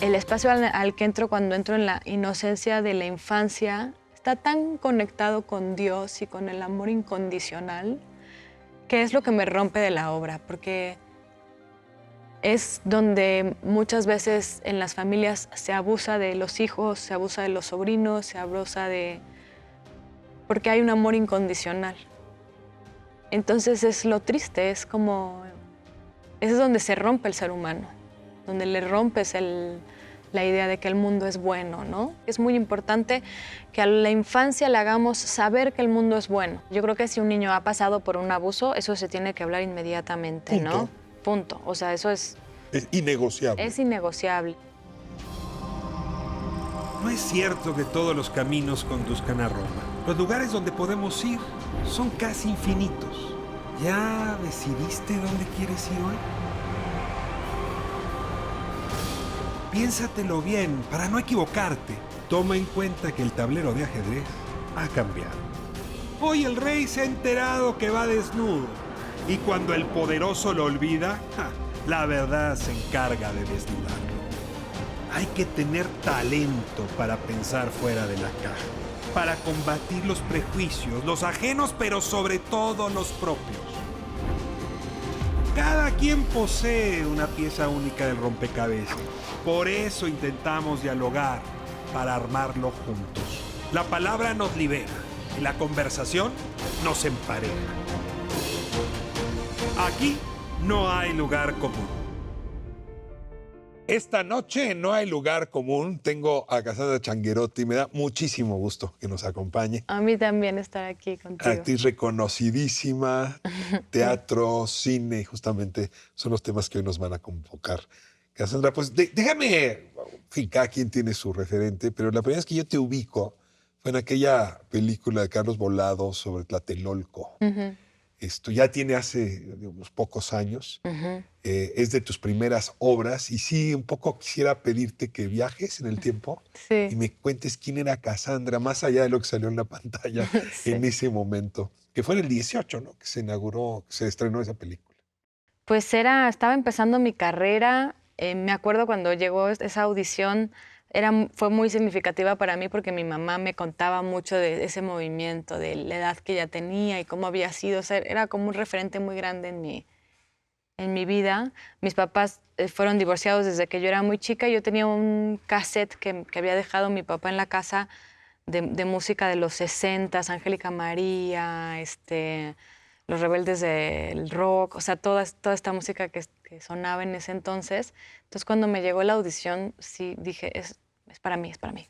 El espacio al que entro cuando entro en la inocencia de la infancia está tan conectado con Dios y con el amor incondicional, que es lo que me rompe de la obra, porque es donde muchas veces en las familias se abusa de los hijos, se abusa de los sobrinos, se abusa de... porque hay un amor incondicional. Entonces es lo triste, es como... es donde se rompe el ser humano, donde le rompes la idea de que el mundo es bueno, ¿no? Es muy importante que a la infancia le hagamos saber que el mundo es bueno. Yo creo que si un niño ha pasado por un abuso, eso se tiene que hablar inmediatamente, Punto. ¿no? Punto. O sea, eso es innegociable. Es innegociable. No es cierto que todos los caminos conduzcan a Roma. Los lugares donde podemos ir son casi infinitos. ¿Ya decidiste dónde quieres ir hoy? Piénsatelo bien para no equivocarte. Toma en cuenta que el tablero de ajedrez ha cambiado. Hoy el rey se ha enterado que va desnudo. Y cuando el poderoso lo olvida, la verdad se encarga de desnudarlo. Hay que tener talento para pensar fuera de la caja, para combatir los prejuicios, los ajenos, pero sobre todo los propios. Cada quien posee una pieza única del rompecabezas. Por eso intentamos dialogar, para armarlo juntos. La palabra nos libera y la conversación nos empareja. Aquí no hay lugar común. Esta noche no hay lugar común. Tengo a Cassandra Changuerotti. Me da muchísimo gusto que nos acompañe. A mí también estar aquí contigo. Actriz reconocidísima, teatro, cine, justamente son los temas que hoy nos van a convocar. Cassandra, pues déjame, en fin, cada quien tiene su referente, pero la primera vez que yo te ubico fue en aquella película de Carlos Volado sobre Tlatelolco. Esto ya tiene hace unos pocos años. Es de tus primeras obras y sí, un poco quisiera pedirte que viajes en el tiempo y me cuentes quién era Cassandra, más allá de lo que salió en la pantalla en ese momento, que fue en el 18, ¿no? Que se inauguró, que se estrenó esa película. Pues estaba empezando mi carrera. Me acuerdo cuando llegó esa audición, fue muy significativa para mí porque mi mamá me contaba mucho de ese movimiento, de la edad que ella tenía y cómo había sido. O sea, era como un referente muy grande en mi vida. Mis papás fueron divorciados desde que yo era muy chica. Yo tenía un cassette que había dejado mi papá en la casa de música de los 60, Angélica María, Los Rebeldes del Rock, o sea, toda esta música que sonaba en ese entonces. Entonces, cuando me llegó la audición, sí dije, es para mí, es para mí.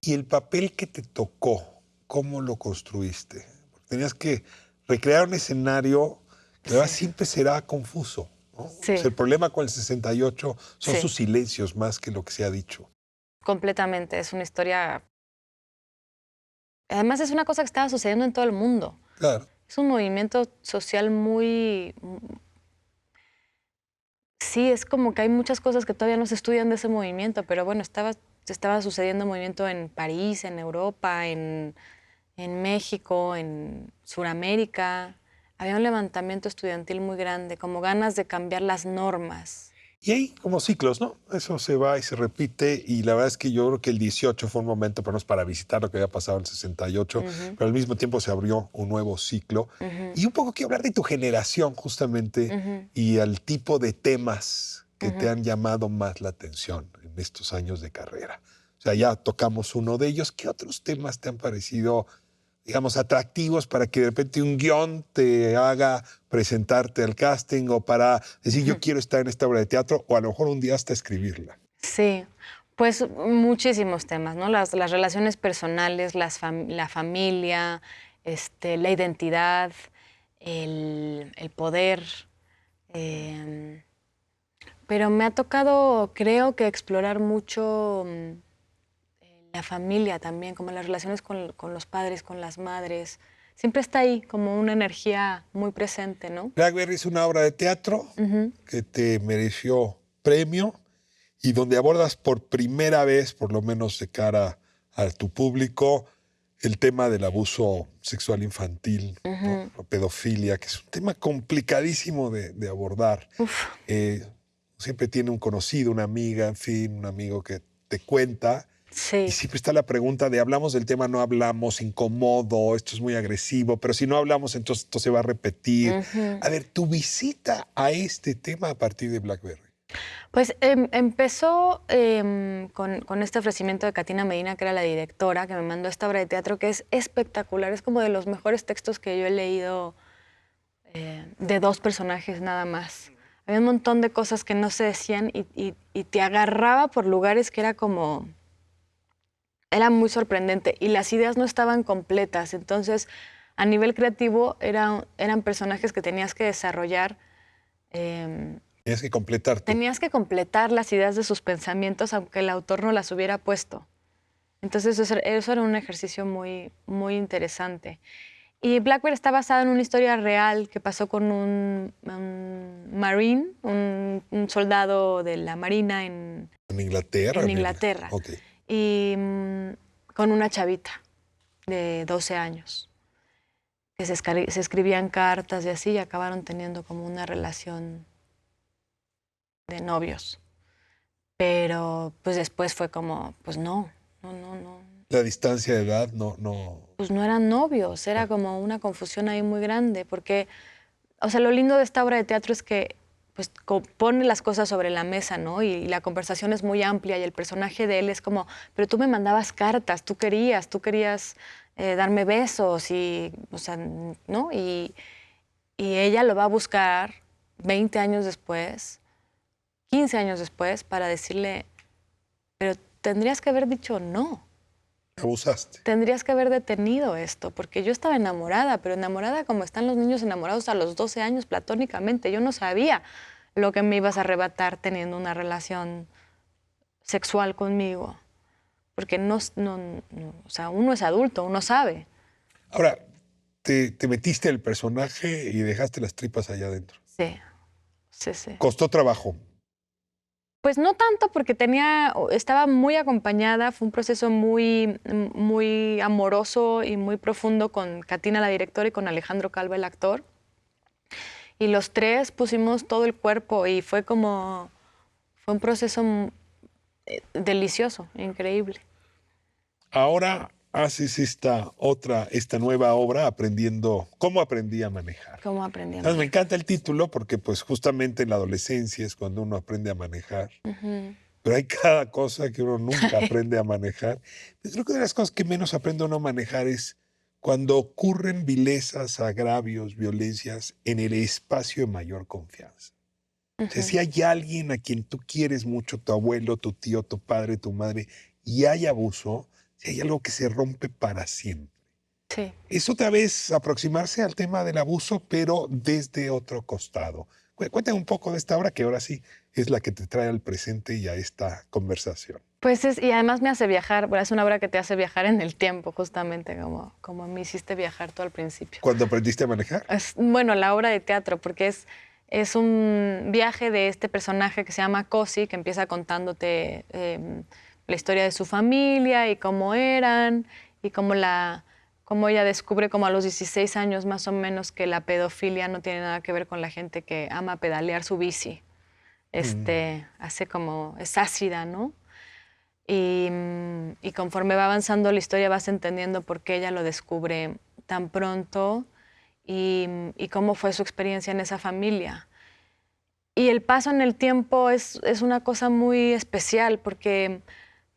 ¿Y el papel que te tocó, cómo lo construiste? Porque tenías que recrear un escenario que además siempre será confuso, ¿no? Sí. O sea, el problema con el 68 son sus silencios más que lo que se ha dicho. Completamente, es una historia... Además, es una cosa que estaba sucediendo en todo el mundo. Claro. Es un movimiento social muy... Sí, es como que hay muchas cosas que todavía no se estudian de ese movimiento, pero bueno, estaba sucediendo movimiento en París, en Europa, en México, en Sudamérica. Había un levantamiento estudiantil muy grande, como ganas de cambiar las normas. Y hay como ciclos, ¿no? Eso se va y se repite, y la verdad es que yo creo que el 18 fue un momento para visitar lo que había pasado en el 68, pero al mismo tiempo se abrió un nuevo ciclo. Y un poco quiero hablar de tu generación, justamente, y al tipo de temas que te han llamado más la atención en estos años de carrera. O sea, ya tocamos uno de ellos. ¿Qué otros temas te han parecido, digamos, atractivos para que de repente un guión te haga presentarte al casting o para decir yo quiero estar en esta obra de teatro o a lo mejor un día hasta escribirla? Sí, pues muchísimos temas, ¿no? Las relaciones personales, la familia, la identidad, el poder. Pero me ha tocado, creo que explorar mucho la familia también, como las relaciones con los padres, con las madres. Siempre está ahí como una energía muy presente, ¿no? Blackberry es una obra de teatro que te mereció premio y donde abordas por primera vez, por lo menos de cara a tu público, el tema del abuso sexual infantil, ¿no? La pedofilia, que es un tema complicadísimo de abordar. siempre tiene un conocido, una amiga, en fin, un amigo que te cuenta. Y Sí. siempre está la pregunta de hablamos del tema, no hablamos, incómodo, esto es muy agresivo, pero si no hablamos, entonces esto se va a repetir. Ujú. A ver, tu visita a este tema a partir de Blackberry. Pues empezó con este ofrecimiento de Catina Medina, que era la directora, que me mandó esta obra de teatro que es espectacular. Es como de los mejores textos que yo he leído de dos personajes nada más. Había un montón de cosas que no se decían y te agarraba por lugares que era como... Era muy sorprendente y las ideas no estaban completas. Entonces, a nivel creativo, eran personajes que tenías que desarrollar. Tienes que completarte. Tenías que completar las ideas de sus pensamientos, aunque el autor no las hubiera puesto. Entonces, eso era un ejercicio muy, muy interesante. Y Blackbird está basado en una historia real que pasó con un marine, un soldado de la Marina en Inglaterra. Inglaterra. Ok. Y con una chavita de 12 años, que se escribían cartas y así, y acabaron teniendo como una relación de novios. Pero pues después fue como, pues no. La distancia de edad no. Pues no eran novios, era como una confusión ahí muy grande, porque, o sea, lo lindo de esta obra de teatro es que pues pone las cosas sobre la mesa, ¿no? Y la conversación es muy amplia y el personaje de él es como, pero tú me mandabas cartas, tú querías darme besos y, o sea, ¿no? Y ella lo va a buscar 20 años después, 15 años después, para decirle, pero tendrías que haber dicho no. Abusaste. Tendrías que haber detenido esto, porque yo estaba enamorada, pero enamorada como están los niños enamorados a los 12 años platónicamente. Yo no sabía lo que me ibas a arrebatar teniendo una relación sexual conmigo, porque o sea, uno es adulto, uno sabe. Ahora, te metiste el personaje y dejaste las tripas allá adentro. Sí, sí, sí. Costó trabajo. Pues no tanto porque estaba muy acompañada, fue un proceso muy, muy amoroso y muy profundo con Catina, la directora, y con Alejandro Calva, el actor. Y los tres pusimos todo el cuerpo y fue un proceso delicioso, increíble. Ahora haces esta nueva obra aprendiendo, ¿cómo aprendí a manejar? ¿Cómo aprendí a ¿Sabes? Me manejar? encanta el título porque pues justamente en la adolescencia es cuando uno aprende a manejar. Ujú. Pero hay cada cosa que uno nunca aprende a manejar. Yo creo que una de las cosas que menos aprende uno a manejar es cuando ocurren vilezas, agravios, violencias en el espacio de mayor confianza. O sea, si hay alguien a quien tú quieres mucho, tu abuelo, tu tío, tu padre, tu madre, y hay abuso, si hay algo que se rompe para siempre. Sí. Es otra vez aproximarse al tema del abuso, pero desde otro costado. Cuéntame un poco de esta obra que ahora sí es la que te trae al presente y a esta conversación. Pues y además me hace viajar, bueno, es una obra que te hace viajar en el tiempo, justamente, como me hiciste viajar tú al principio. ¿Cuándo aprendiste a manejar? Bueno, la obra de teatro, porque es un viaje de este personaje que se llama Cosi, que empieza contándote la historia de su familia y cómo eran, y cómo ella descubre como a los 16 años más o menos que la pedofilia no tiene nada que ver con la gente que ama pedalear su bici. Hace como, es ácida, ¿no? Y conforme va avanzando la historia vas entendiendo por qué ella lo descubre tan pronto y cómo fue su experiencia en esa familia. Y el paso en el tiempo es una cosa muy especial porque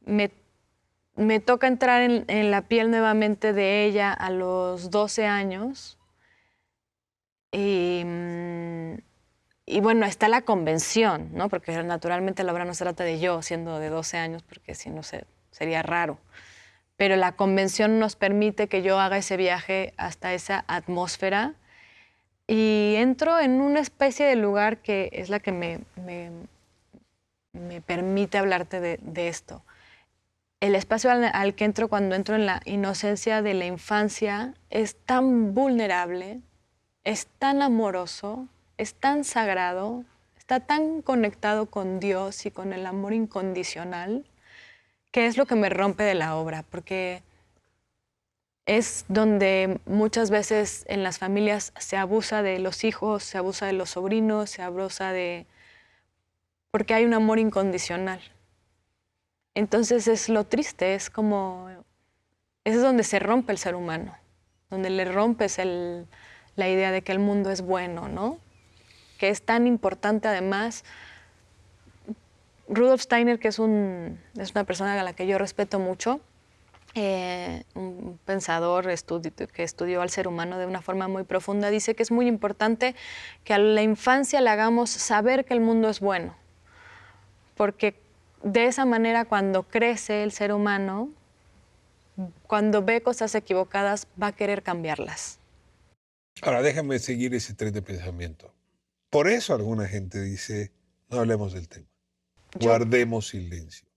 me toca entrar en la piel nuevamente de ella a los 12 años y bueno, está la convención, ¿no? Porque naturalmente la obra no se trata de yo siendo de 12 años, porque si no sería raro. Pero la convención nos permite que yo haga ese viaje hasta esa atmósfera y entro en una especie de lugar que es la que me permite hablarte de esto. El espacio al que entro cuando entro en la inocencia de la infancia es tan vulnerable, es tan amoroso, es tan sagrado, está tan conectado con Dios y con el amor incondicional, que es lo que me rompe de la obra, porque es donde muchas veces en las familias se abusa de los hijos, se abusa de los sobrinos, se abusa de porque hay un amor incondicional. Entonces es lo triste, es donde se rompe el ser humano, donde le rompes la idea de que el mundo es bueno, ¿no? Que es tan importante además. Rudolf Steiner, que es una persona a la que yo respeto mucho, un pensador que estudió al ser humano de una forma muy profunda, dice que es muy importante que a la infancia le hagamos saber que el mundo es bueno, porque de esa manera cuando crece el ser humano, cuando ve cosas equivocadas, va a querer cambiarlas. Ahora, déjame seguir ese tren de pensamiento. Por eso alguna gente dice, no hablemos del tema. Guardemos silencio.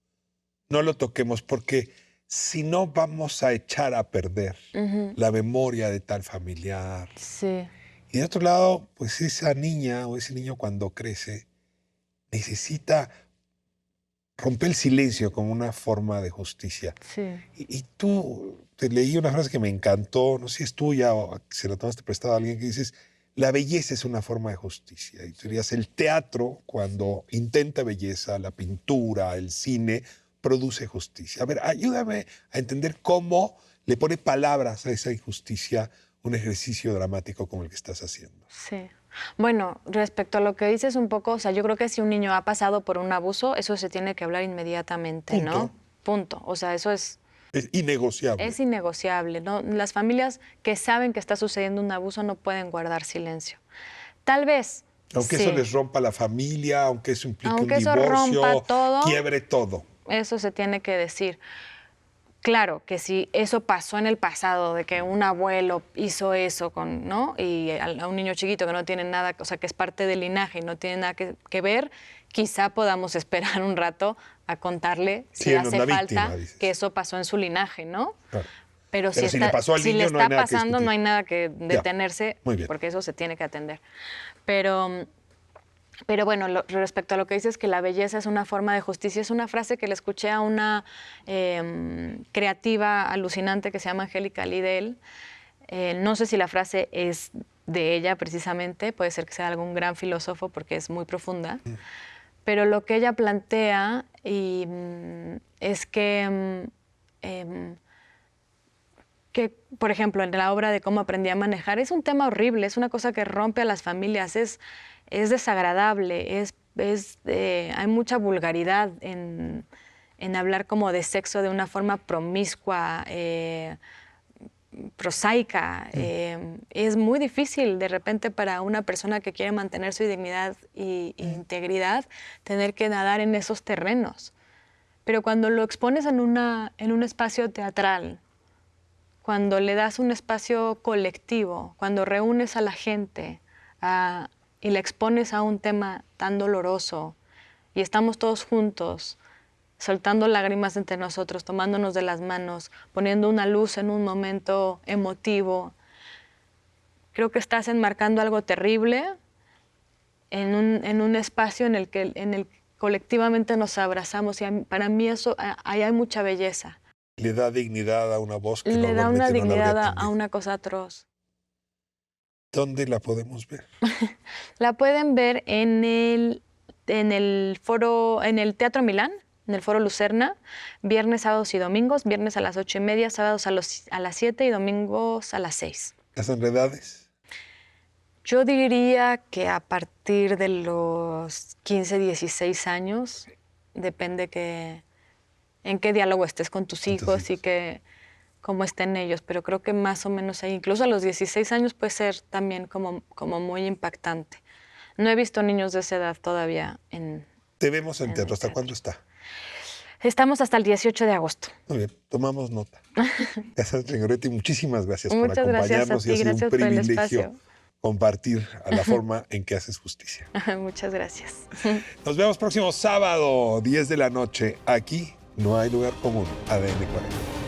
No lo toquemos porque si no vamos a echar a perder la memoria de tal familiar. Sí. Y de otro lado, pues esa niña o ese niño cuando crece necesita romper el silencio como una forma de justicia. Sí. Y tú, te leí una frase que me encantó, no sé si es tuya o se la tomaste prestada a alguien, que dices, la belleza es una forma de justicia. Y tú dirías, el teatro, cuando intenta belleza, la pintura, el cine, produce justicia. A ver, ayúdame a entender cómo le pone palabras a esa injusticia un ejercicio dramático como el que estás haciendo. Sí. Bueno, respecto a lo que dices un poco, o sea, yo creo que si un niño ha pasado por un abuso, eso se tiene que hablar inmediatamente, Punto. ¿no? Punto. O sea, eso es innegociable. Es innegociable, ¿no? Las familias que saben que está sucediendo un abuso no pueden guardar silencio. Tal vez. Aunque sí, eso les rompa la familia, aunque eso implique aunque un eso divorcio, rompa todo, quiebre todo. Eso se tiene que decir. Claro que si eso pasó en el pasado, de que un abuelo hizo eso ¿no? Y a un niño chiquito que no tiene nada, o sea, que es parte del linaje y no tiene nada que ver, quizá podamos esperar un rato a contarle si Siendo hace la falta víctima, dices. que eso pasó en su linaje, ¿no? Claro. Pero si está, le pasó al si niño, le no hay está nada que pasando, discutir. no hay nada que detenerse, Muy bien. porque eso se tiene que atender. Pero bueno, respecto a lo que dices, que la belleza es una forma de justicia, es una frase que le escuché a una creativa alucinante que se llama Angélica Lidl. No sé si la frase es de ella precisamente, puede ser que sea algún gran filósofo porque es muy profunda, pero lo que ella plantea es que, por ejemplo, en la obra de Cómo aprendí a manejar, es un tema horrible, es una cosa que rompe a las familias, es desagradable, hay mucha vulgaridad en hablar como de sexo de una forma promiscua, prosaica. Es muy difícil de repente para una persona que quiere mantener su dignidad e integridad tener que nadar en esos terrenos. Pero cuando lo expones en un espacio teatral, cuando le das un espacio colectivo, cuando reúnes a la gente y la expones a un tema tan doloroso y estamos todos juntos, soltando lágrimas entre nosotros, tomándonos de las manos, poniendo una luz en un momento emotivo, creo que estás enmarcando algo terrible en un espacio en el que colectivamente nos abrazamos y para mí eso, ahí hay mucha belleza. Le da dignidad a una voz que Le da una normalmente no la dignidad habría a tenido. una cosa atroz. ¿Dónde la podemos ver? La pueden ver en el Teatro Milán, en el Foro Lucerna, viernes, sábados y domingos, viernes a las 8:30, sábados a las 7 y domingos a las 6. ¿Las enredades? Yo diría que a partir de los 15, 16 años, depende en qué diálogo estés con tus hijos y cómo estén ellos, pero creo que más o menos ahí, incluso a los 16 años puede ser también como muy impactante. No he visto niños de esa edad todavía Te vemos en en teatro. el ¿Hasta teatro. cuándo está? Estamos hasta el 18 de agosto. Muy bien, tomamos nota. Cassandra Ignoretti, muchísimas gracias Muchas por gracias a acompañarnos ti, y ha sido un gracias por el privilegio espacio. compartir a la forma en que haces justicia. Muchas gracias. Nos vemos próximo sábado, 10 de la noche. Aquí no hay lugar común. ADN 40.